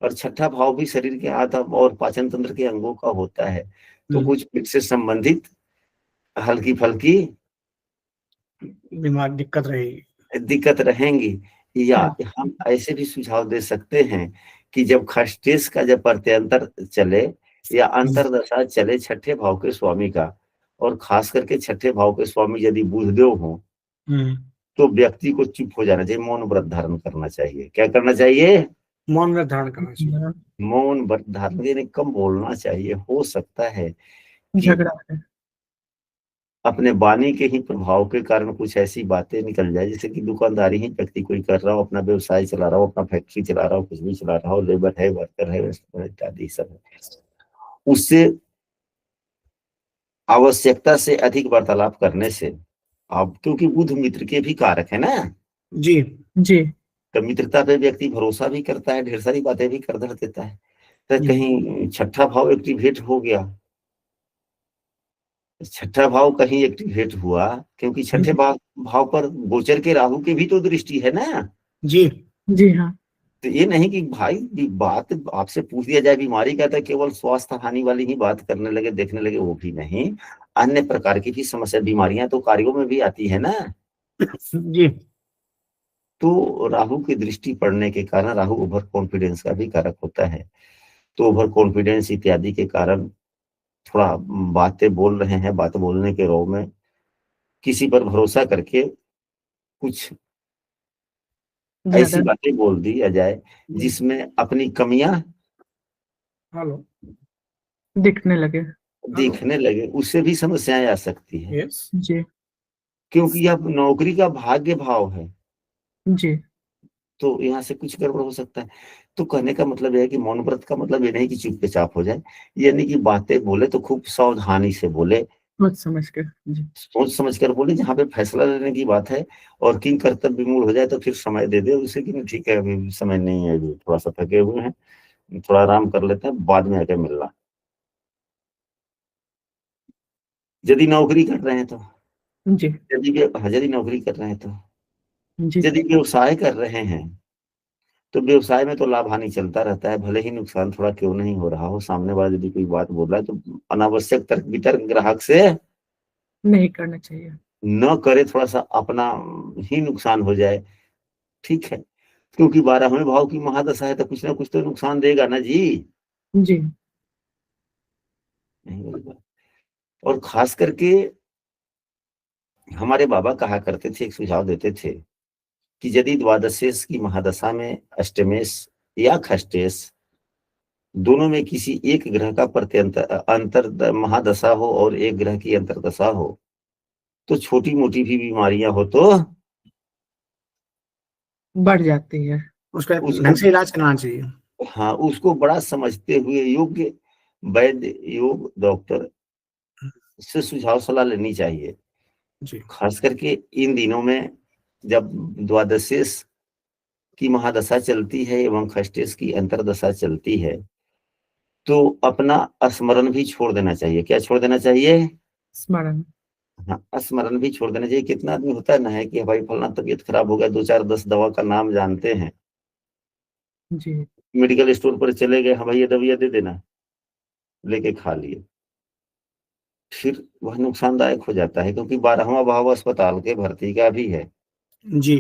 और छठा भाव भी शरीर के आधा और पाचन तंत्र के अंगों का होता है। तो कुछ पेट से संबंधित हल्की फल्की बीमार दिक्कत रहेगी, दिक्कत रहेंगी। या हम ऐसे भी सुझाव दे सकते हैं कि जब खष्टेश का जब प्रत्यंतर चले या अंतर्दशा चले छठे भाव के स्वामी का, और खास करके छठे भाव के स्वामी यदि बुधदेव हो, तो व्यक्ति को चुप हो जाना चाहिए, मौन व्रत धारण करना चाहिए। क्या करना चाहिए? मौन व्रत धारण करना चाहिए। मौन व्रत धारण, यानी कम बोलना चाहिए। हो सकता है कि झगड़ा है। अपने वाणी के ही प्रभाव के कारण कुछ ऐसी बातें निकल जाए, जैसे कि दुकानदारी ही व्यक्ति कोई कर रहा हो, अपना व्यवसाय चला रहा हो, अपना फैक्ट्री चला रहा हो, कुछ भी चला रहा हो, लेबर है, वर्कर है, इत्यादि सब है, उससे आवश्यकता से अधिक वार्तालाप करने से, अब क्योंकि बुध मित्र के भी कारक है ना, जी जी, तो मित्रता पे व्यक्ति भरोसा भी करता है, ढेर सारी बातें भी कर धर देता है। तो कहीं छठा भाव एक्टिवेट हो गया छठा भाव कहीं एक्टिवेट हुआ, क्योंकि छठे भाव भाव पर गोचर के राहु की भी तो दृष्टि है ना। जी जी हाँ। तो ये नहीं कि भाई बात आपसे पूछ दिया जाए बीमारी का, तो केवल स्वास्थ्य हानि वाली ही बात करने लगे, देखने लगे, वो भी नहीं, अन्य प्रकार की भी समस्या, बीमारियां तो कार्यों में भी आती है ना। जी तो राहु की दृष्टि पड़ने के कारण, राहु ओवर कॉन्फिडेंस का भी कारक होता है, तो ओवर कॉन्फिडेंस इत्यादि के कारण थोड़ा बातें बोल रहे हैं, बात बोलने के रौ में किसी पर भरोसा करके कुछ ऐसी ज्यादा बातें बोल दी जाए जिसमें अपनी कमियां हेलो दिखने लगे। दिखने लगे, उससे भी समस्याएं आ सकती है, यस जी क्योंकि यह नौकरी का भाग्य भाव है, जी। तो यहाँ से कुछ गड़बड़ हो सकता है। तो कहने का मतलब यह है कि मौन व्रत का मतलब ये नहीं कि चुप पे चाप हो जाए, यानी कि बातें बोले तो खूब सावधानी से बोले, सोच समझ कर। जी सोच समझ कर बोले, जहाँ पे फैसला लेने की बात है और किंग कर्तव्य विमूढ़ हो जाए तो फिर समय दे दे उसे कि ठीक है अभी समय नहीं है, अभी थोड़ा सा थके हुए हैं, थोड़ा आराम कर लेते हैं, बाद में आके मिलना। यदि नौकरी कर रहे हैं तो, जी यदि नौकरी कर रहे हैं तो, जी। यदि व्यवसाय कर रहे हैं तो व्यवसाय में तो लाभ हानि चलता रहता है, भले ही नुकसान थोड़ा क्यों नहीं हो रहा हो, सामने वाला यदि कोई बात बोल रहा है तो अनावश्यक तर्क वितर्क ग्राहक से नहीं करना चाहिए। न करे, थोड़ा सा अपना ही नुकसान हो जाए, ठीक है, क्योंकि 12वें भाव की महादशा है तो कुछ ना कुछ तो नुकसान देगा ना जी। जी नहीं बोलेगा। और खास करके हमारे बाबा कहा करते थे, एक सुझाव देते थे कि यदि द्वादशेश की महादशा में अष्टमेश या खष्टेश दोनों में किसी एक ग्रह का अंतर महादशा हो और एक ग्रह की अंतरदशा हो, तो छोटी मोटी भी बीमारियां हो तो बढ़ जाती है। उसका उसको, ढंग से इलाज कराना चाहिए। हाँ, उसको बड़ा समझते हुए योग्य वैद्य, योग डॉक्टर से सुझाव सलाह लेनी चाहिए। जी खास करके इन दिनों में जब द्वादशेश की महादशा चलती है एवं खष्टेश की अंतरदशा चलती है, तो अपना स्मरण भी छोड़ देना चाहिए। क्या छोड़ देना चाहिए? स्मरण। हाँ, स्मरण भी छोड़ देना चाहिए। कितना आदमी होता है ना, है कि भाई फलना तबीयत खराब हो गया, 2 4 10 दवा का नाम जानते हैं, जी मेडिकल स्टोर पर चले गए, हाँ भाई ये दवाइयाँ दे देना, लेके खा लिए, फिर वह नुकसानदायक हो जाता है, क्योंकि 12वां भाव अस्पताल के भर्ती का भी है, जी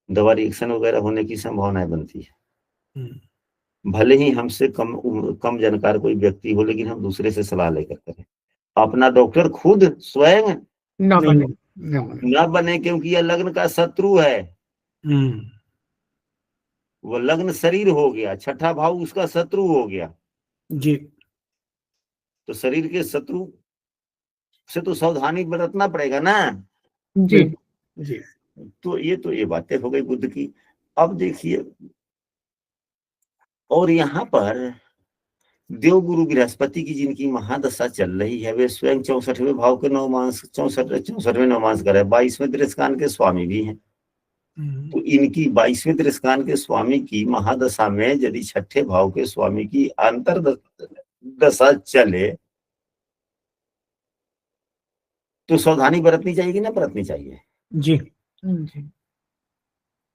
दवा रिएक्शन वगैरह होने की संभावनाएं बनती है। हम्म, भले ही हमसे कम जानकार कोई व्यक्ति हो, लेकिन हम दूसरे से सलाह लेकर करें, अपना डॉक्टर खुद स्वयं न नहीं बने। नहीं नहीं बने। न बने, क्योंकि यह लग्न का शत्रु है। हम्म, वो लग्न शरीर हो गया, छठा भाव उसका शत्रु हो गया, जी तो शरीर के शत्रु से तो सावधानी बरतना पड़ेगा ना। जी बिल्कुल जी तो ये बातें हो गई बुद्ध की। अब देखिए, और यहाँ पर देवगुरु बृहस्पति की जिनकी महादशा चल रही है, वे स्वयं 64वें भाव के नवमांश, 64वें नवमांश कर है, 22वें दृष्टान के स्वामी भी हैं। तो इनकी 22वें दृष्टान के स्वामी की महादशा में यदि छठे भाव के स्वामी की अंतर दशा चले तो सावधानी बरतनी चाहिए कि ना बरतनी चाहिए? जी जी।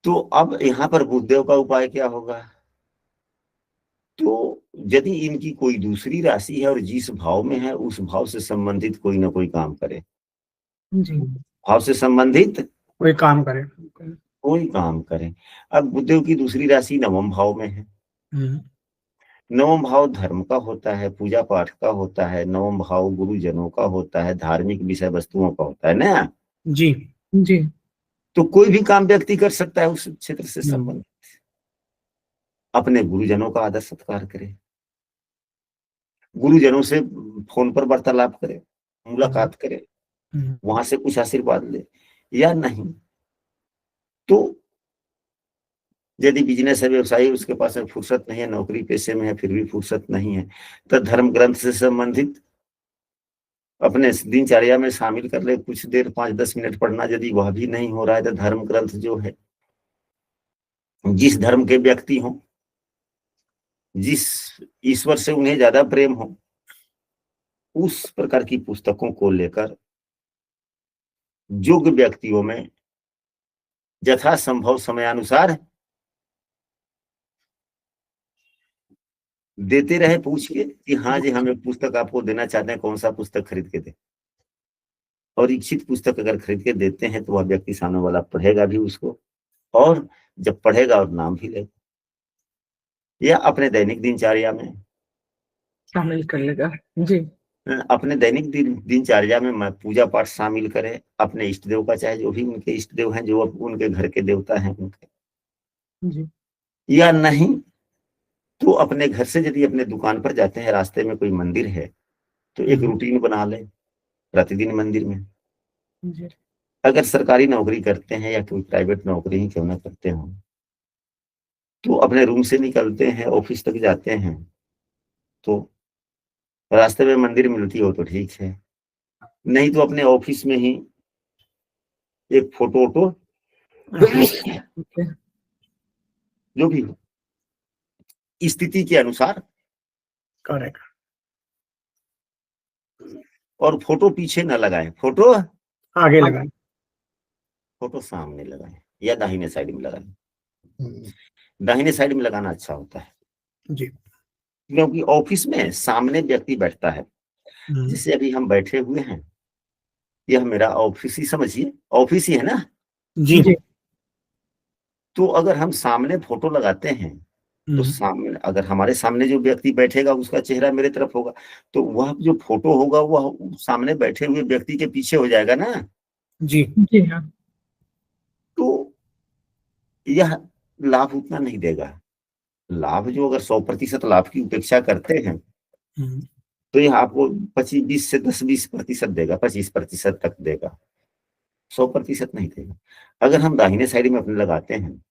तो अब यहाँ पर बुद्धदेव का उपाय क्या होगा? तो यदि इनकी कोई दूसरी राशि है और जिस भाव में है उस भाव से संबंधित कोई ना कोई काम करे, जी भाव से संबंधित कोई काम करे। कोई काम करे। अब बुद्धदेव की दूसरी राशि नवम भाव में है, हम्म, नवम भाव धर्म का होता है, पूजा पाठ का होता है, नवम भाव गुरुजनों का होता है, धार्मिक विषय वस्तुओं का होता है ना। जी जी तो कोई भी काम व्यक्ति कर सकता है उस क्षेत्र से हम्म, संबंधित, अपने गुरुजनों का आदर सत्कार करे, गुरुजनों से फोन पर वार्तालाप करे, मुलाकात करे, वहां से कुछ आशीर्वाद ले, या नहीं तो यदि बिजनेस है, व्यवसाय, उसके पास में फुर्सत नहीं है, नौकरी पेशे में है फिर भी फुर्सत नहीं है, तो धर्म ग्रंथ से संबंधित अपने दिनचर्या में शामिल कर ले, कुछ देर 5 10 मिनट पढ़ना। यदि वह भी नहीं हो रहा है तो धर्म ग्रंथ जो है, जिस धर्म के व्यक्ति हों, जिस ईश्वर से उन्हें ज्यादा प्रेम हो, उस प्रकार की पुस्तकों को लेकर योग्य व्यक्तियों में यथासंभव समयानुसार देते रहे, पूछ के कि हाँ जी हमें पुस्तक आपको देना चाहते हैं, कौन सा पुस्तक खरीद के दे। और इच्छित पुस्तक अगर खरीद के देते हैं तो वह व्यक्ति सामने वाला पढ़ेगा भी उसको, और जब पढ़ेगा और नाम भी लेगा, या अपने दैनिक दिनचर्या में शामिल कर लेगा। जी अपने दैनिक दिनचर्या में पूजा पाठ शामिल करे, अपने इष्ट देव का, चाहे जो भी उनके इष्ट देव हैं, जो उनके घर के देवता हैं उनके, जी या नहीं तो अपने घर से यदि अपने दुकान पर जाते हैं, रास्ते में कोई मंदिर है तो एक रूटीन बना ले प्रतिदिन मंदिर में। जी अगर सरकारी नौकरी करते हैं या कोई प्राइवेट नौकरी ही क्यों ना करते हो, तो अपने रूम से निकलते हैं, ऑफिस तक जाते हैं, तो रास्ते में मंदिर मिलती हो तो ठीक है, नहीं तो अपने ऑफिस में ही एक फोटो ओके जो भी हो स्थिति के अनुसार, करेक्ट। और फोटो पीछे न लगाएं, फोटो आगे लगाएं। फोटो सामने लगाएं या दाहिने साइड में लगाएं। दाहिने साइड में लगाना अच्छा होता है जी। क्योंकि ऑफिस में सामने व्यक्ति बैठता है, जैसे अभी हम बैठे हुए हैं, यह मेरा ऑफिस ही समझिए, ऑफिस ही है ना जी जी तो अगर हम सामने फोटो लगाते हैं तो सामने, अगर हमारे सामने जो व्यक्ति बैठेगा उसका चेहरा मेरे तरफ होगा, तो वह जो फोटो होगा वह सामने बैठे हुए व्यक्ति के पीछे हो जाएगा ना। जी जी हाँ तो यह लाभ उतना नहीं देगा। लाभ जो अगर 100% लाभ की उपेक्षा करते हैं तो यह आपको 20 से 10-20% देगा, 25% तक देगा, 100% नहीं देगा। अगर हम दाहिने साइड में अपने लगाते हैं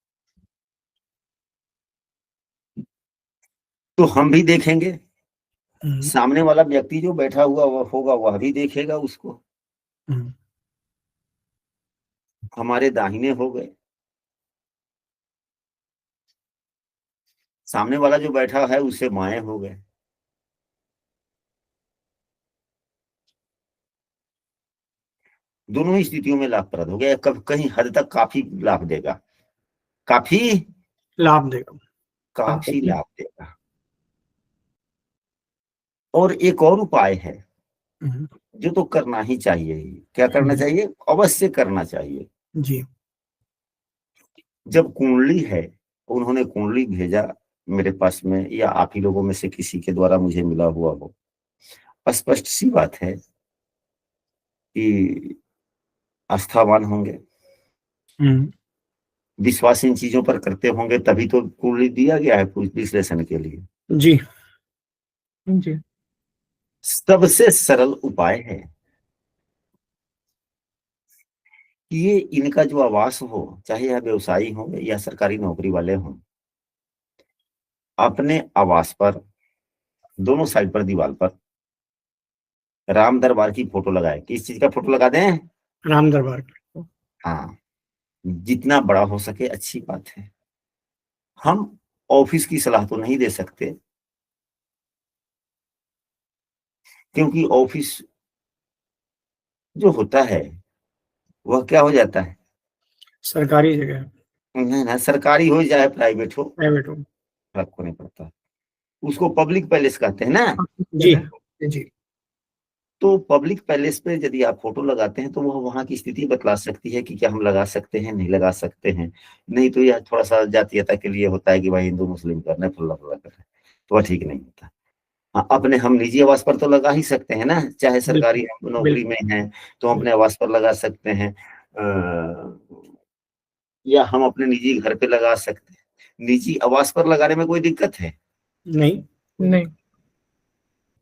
तो हम भी देखेंगे, सामने वाला व्यक्ति जो बैठा हुआ वह होगा वह भी देखेगा उसको। हमारे दाहिने हो गए, सामने वाला जो बैठा है उससे बाएं हो गए। दोनों ही स्थितियों में लाभप्रद हो गया, कब कहीं हद तक काफी लाभ देगा, काफी लाभ देगा। काफी लाभ देगा। और एक और उपाय है जो तो करना ही चाहिए ही। क्या करना चाहिए? अवश्य करना चाहिए। जी जब कुंडली है, उन्होंने कुंडली भेजा मेरे पास में, या आप ही लोगों में से किसी के द्वारा मुझे मिला हुआ हो, स्पष्ट सी बात है कि आस्थावान होंगे, विश्वास इन चीजों पर करते होंगे, तभी तो कुंडली दिया गया है विश्लेषण के लिए। जी जी सबसे सरल उपाय है कि ये इनका जो आवास हो, चाहे यह व्यवसायी हो या सरकारी नौकरी वाले हों, अपने आवास पर दोनों साइड पर दीवार पर राम दरबार की फोटो लगाए। किस चीज का फोटो लगा दें? राम दरबार। हाँ, जितना बड़ा हो सके अच्छी बात है। हम ऑफिस की सलाह तो नहीं दे सकते, क्योंकि ऑफिस जो होता है वह क्या हो जाता है, सरकारी जगह, नहीं ना, सरकारी हो चाहे प्राइवेट हो, प्राइवेट हो। फर्क को नहीं पड़ता। उसको पब्लिक पैलेस कहते हैं ना। जी जी तो पब्लिक पैलेस पे यदि आप फोटो लगाते हैं तो वह वहां की स्थिति बतला सकती है कि क्या हम लगा सकते हैं, नहीं लगा सकते हैं। नहीं तो यह थोड़ा सा जातीयता के लिए होता है कि भाई हिंदू मुस्लिम कर रहे हैं, फल्ला फल्ला कर रहे हैं, तो वह ठीक नहीं होता। हाँ, अपने हम निजी आवास पर तो लगा ही सकते हैं ना, चाहे सरकारी नौकरी में है तो हम अपने आवास पर लगा सकते हैं, या हम अपने निजी घर पे लगा सकते हैं। निजी आवास पर लगाने में कोई दिक्कत है? नहीं नहीं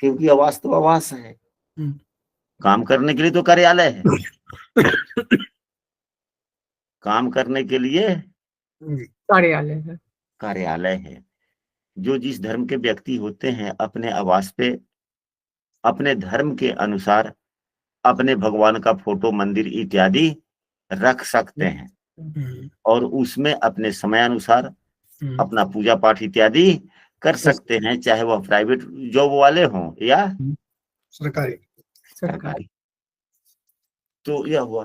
क्योंकि आवास तो आवास है, काम करने के लिए तो कार्यालय है, काम करने के लिए कार्यालय है। कार्यालय है। जो जिस धर्म के व्यक्ति होते हैं अपने आवास पे अपने धर्म के अनुसार अपने भगवान का फोटो, मंदिर इत्यादि रख सकते हैं, और उसमें अपने समयानुसार अपना पूजा पाठ इत्यादि कर सकते हैं, चाहे वह प्राइवेट जॉब वाले हों या सरकारी। सरकारी। तो यह हुआ।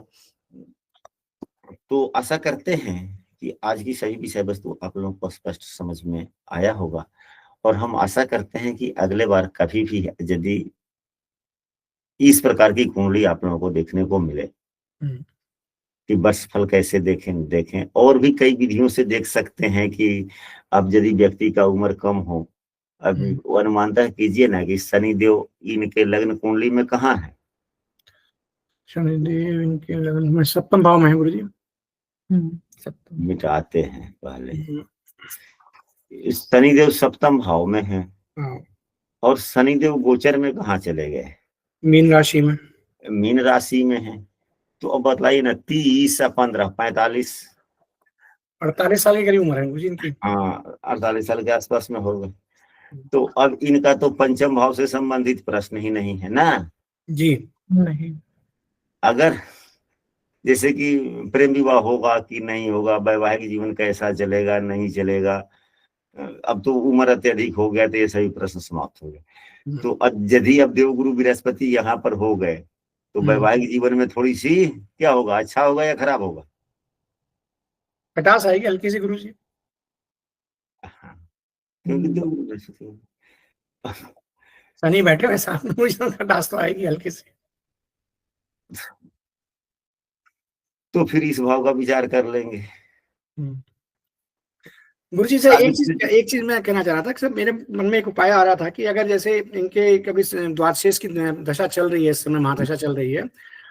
तो आशा करते हैं कि आज की सही विषय वस्तु आप लोगों को स्पष्ट समझ में आया होगा, और हम आशा करते हैं कि अगले बार कभी भी यदि इस प्रकार की कुंडली आप लोगों को देखने को मिले हम्म, कि वर्ष फल कैसे देखें, और भी कई विधियों से देख सकते हैं कि अब यदि व्यक्ति का उम्र कम हो, अब अनुमानतः कीजिए ना कि शनिदेव इनके लग्न कुंडली में कहाँ है। शनिदेव इनके लगन में सप्तम भाव में है गुरुजी। सब तो मिटाते हैं पहले। हम्म, शनिदेव सप्तम भाव में है, हाँ, और शनिदेव गोचर में कहाँ चले गए, मीन राशि में। मीन राशि में है। तो अब बतलाइए ना, 30 या 15, 45, 48 साल के करीब उम्र है गुरुजी इनकी। हाँ 48 साल के आसपास में होगा। तो अब इनका तो पंचम भाव से संबंधित प्रश्न ही नहीं है ना। जी। नहीं। अगर जैसे कि प्रेम विवाह होगा कि नहीं होगा, वैवाहिक जीवन कैसा चलेगा नहीं चलेगा, अब तो उम्र अत्यधिक हो गया, तो ये सभी प्रश्न समाप्त हो गए। तो यदि अब देवगुरु बृहस्पति यहाँ पर हो गए, तो वैवाहिक जीवन में थोड़ी सी क्या होगा, अच्छा होगा या खराब होगा। खटास आएगी हल्की सी गुरुजी। हाँ, क्योंकि देवगुरु बृहस्पति शनि बैठे हुए साथ में, मुझे तो खटास तो आएगी हल्की सी। तो फिर इस भाव का विचार कर लेंगे। गुरुजी से एक चीज मैं कहना चाह रहा था कि सर मेरे मन में एक उपाय आ रहा था कि अगर जैसे इनके कभी द्वादशेष की दशा चल रही है, इस समय महादशा चल रही है,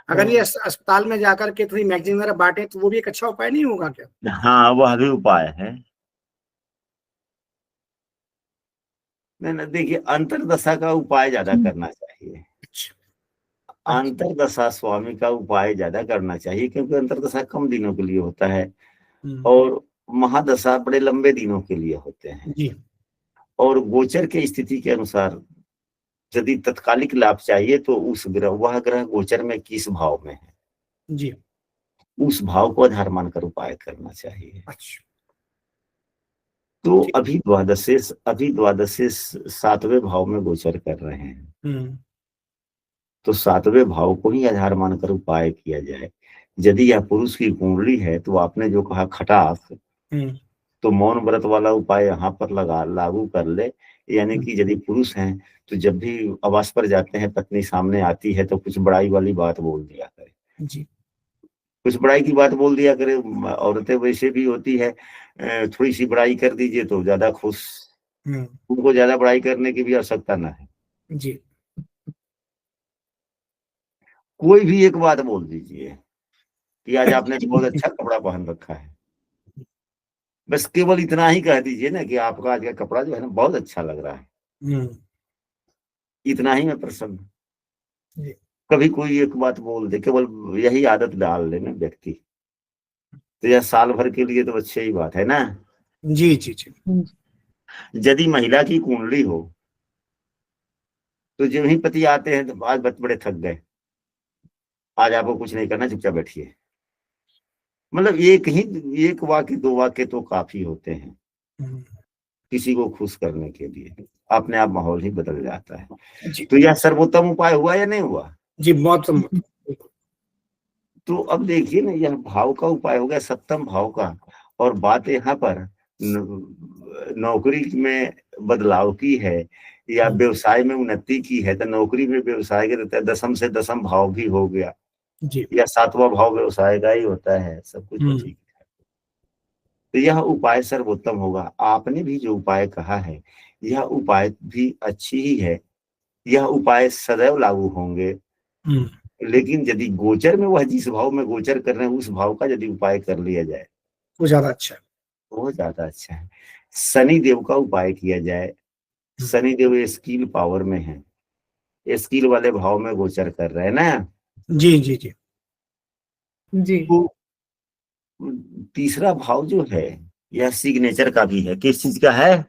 अगर ये अस्पताल में जाकर के थोड़ी मैगजीन वगैरह बांटे तो वो भी एक अच्छा उपाय नहीं होगा क्या? हाँ, वह भी उपाय है। नहीं, देखिए, अंतरदशा का उपाय ज्यादा करना चाहिए। अंतरदशा स्वामी का उपाय ज्यादा करना चाहिए, क्योंकि अंतरदशा कम दिनों के लिए होता है और महादशा बड़े लंबे दिनों के लिए होते हैं। जी। और गोचर के स्थिति के अनुसार यदि तत्कालिक लाभ चाहिए तो वह ग्रह गोचर में किस भाव में है, जी। उस भाव को आधार मानकर उपाय करना चाहिए। अच्छा। तो अभी द्वादशे 7वें भाव में गोचर कर रहे हैं, तो 7वें भाव को ही आधार मानकर उपाय किया जाए। यदि यह पुरुष की कुंडली है तो आपने जो कहा खटास, तो मौन व्रत वाला उपाय यहाँ पर लागू कर ले। यानी कि यदि पुरुष हैं तो जब भी आवास पर जाते हैं, पत्नी सामने आती है तो कुछ बड़ाई वाली बात बोल दिया करे। जी। कुछ बड़ाई की बात बोल दिया करे। औरतें वैसे भी होती है, थोड़ी सी बड़ाई कर दीजिए तो ज्यादा खुश। उनको ज्यादा बड़ाई करने की भी आवश्यकता ना है। जी। कोई भी एक बात बोल दीजिए कि आज आपने बहुत अच्छा कपड़ा पहन रखा है, बस केवल इतना ही कह दीजिए ना कि आपका आज का कपड़ा जो है ना बहुत अच्छा लग रहा है, इतना ही मैं प्रसन्न। कभी कोई एक बात बोल दे, केवल यही आदत डाल लेना व्यक्ति, तो यह साल भर के लिए तो अच्छी ही बात है ना। जी। जी। जी। यदि महिला की कुंडली हो तो जो ही पति आते हैं तो आज बड़े थक गए, आज आपको कुछ नहीं करना, चुपचाप बैठिए। मतलब एक वाक्य 2 वाक्य तो काफी होते हैं किसी को खुश करने के लिए, अपने आप माहौल ही बदल जाता है। तो यह सर्वोत्तम उपाय हुआ या नहीं हुआ? जी, बहुत तो अब देखिए ना, यह भाव का उपाय हो गया, सप्तम भाव का। और बात यहाँ पर नौकरी में बदलाव की है या व्यवसाय में उन्नति की है, तो नौकरी में व्यवसाय के रहता है, दशम से दशम भाव भी हो गया जी। या 7वां भाव व्यवसाय का ही होता है, सब कुछ तो ठीक है। तो यह उपाय सर्वोत्तम होगा। आपने भी जो उपाय कहा है यह उपाय भी अच्छी ही है, यह उपाय सदैव लागू होंगे। लेकिन यदि गोचर में वह जिस भाव में गोचर कर रहे हैं उस भाव का यदि उपाय कर लिया जाए वो ज्यादा अच्छा है। वो ज्यादा अच्छा है। शनि देव का उपाय किया जाए। शनि देव स्किल पावर में है, स्किल वाले भाव में गोचर कर रहे हैं ना। जी। जी। जी। जी। तो तीसरा भाव जो है यह सिग्नेचर का भी है। किस चीज का है?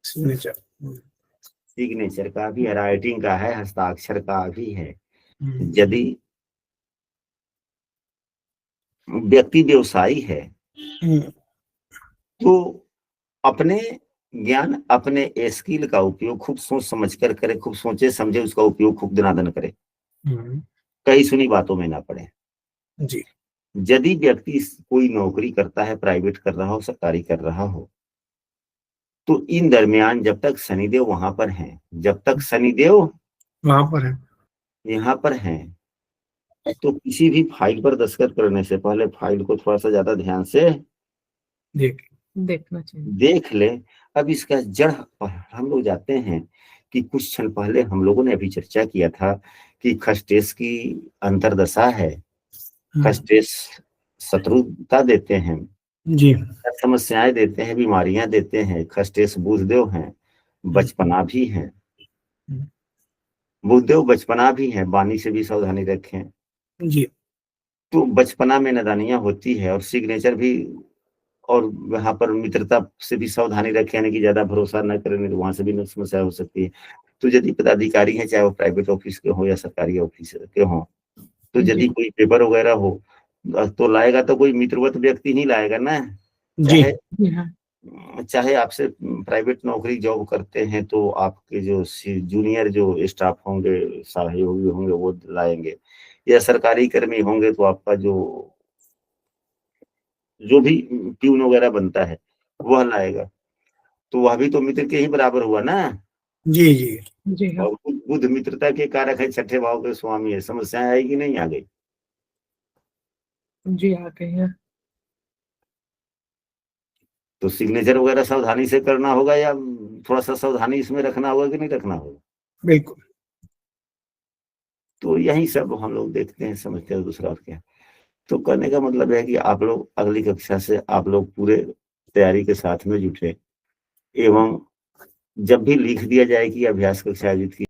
सिग्नेचर। सिग्नेचर का भी है, राइटिंग का है, हस्ताक्षर का भी है। यदि व्यक्ति व्यवसायी है तो अपने ज्ञान अपने स्किल का उपयोग खूब सोच समझ कर करे, खूब सोचे समझे उसका उपयोग खूब दनादन करे, कई सुनी बातों में ना पड़े। जी यदि व्यक्ति कोई नौकरी करता है, प्राइवेट कर रहा हो, सरकारी कर रहा हो, तो इन दरमियान जब तक शनिदेव वहां पर हैं, जब तक शनिदेव वहां पर है, यहाँ पर हैं, तो किसी भी फाइल पर दस्तखत करने से पहले फाइल को थोड़ा सा ज्यादा ध्यान से देखना चाहिए। देख ले। अब इसका जड़ हम लोग जाते हैं कि कुछ क्षण पहले हम लोगों ने अभी चर्चा किया था कि खष्टेश की अंतर्दशा है, खष्टेश शत्रुता देते हैं, जी समस्याएं देते हैं, बीमारियां देते हैं। खष्टेश बुधदेव हैं, बचपना भी है, बुधदेव बचपना भी है, वाणी से भी सावधानी रखें। जी तो बचपना में नादानियां होती है, और सिग्नेचर भी, और वहां पर मित्रता से भी सावधानी रखें, यानी कि ज्यादा भरोसा न करें, नहीं तो वहां से भी समस्या हो सकती है। तो यदि पदाधिकारी हैं, चाहे वो प्राइवेट ऑफिस के हो या सरकारी ऑफिस के हो, तो जी। यदि कोई पेपर वगैरह हो तो लाएगा तो कोई मित्रवत व्यक्ति ही लाएगा ना। जी चाहे जी हाँ। चाहे आपसे प्राइवेट नौकरी जॉब करते हैं तो आपके जो जूनियर जो स्टाफ होंगे, सहयोगी होंगे, वो लाएंगे, या सरकारी कर्मी होंगे तो आपका जो जो भी प्यून वगैरह बनता है वह लाएगा। तो वह भी तो मित्र के ही बराबर हुआ ना। जी जी जी हाँ। और बुध मित्रता के कारक है, छठे भाव के स्वामी है। समस्याएं आएगी नहीं? आ गई। जी आ गई है। तो सिग्नेचर वगैरह सावधानी से करना होगा, या थोड़ा सा सावधानी इसमें रखना होगा कि नहीं रखना होगा? बिल्कुल। तो यही सब हम लोग देखते हैं, समझते हैं, दूसरा और क्या। तो कहने का मतलब है कि आप लोग अगली कक्षा से आप लोग पूरे तैयारी के साथ में जुटे, एवं जब भी लिख दिया जाए कि अभ्यास कक्षा आयोजित की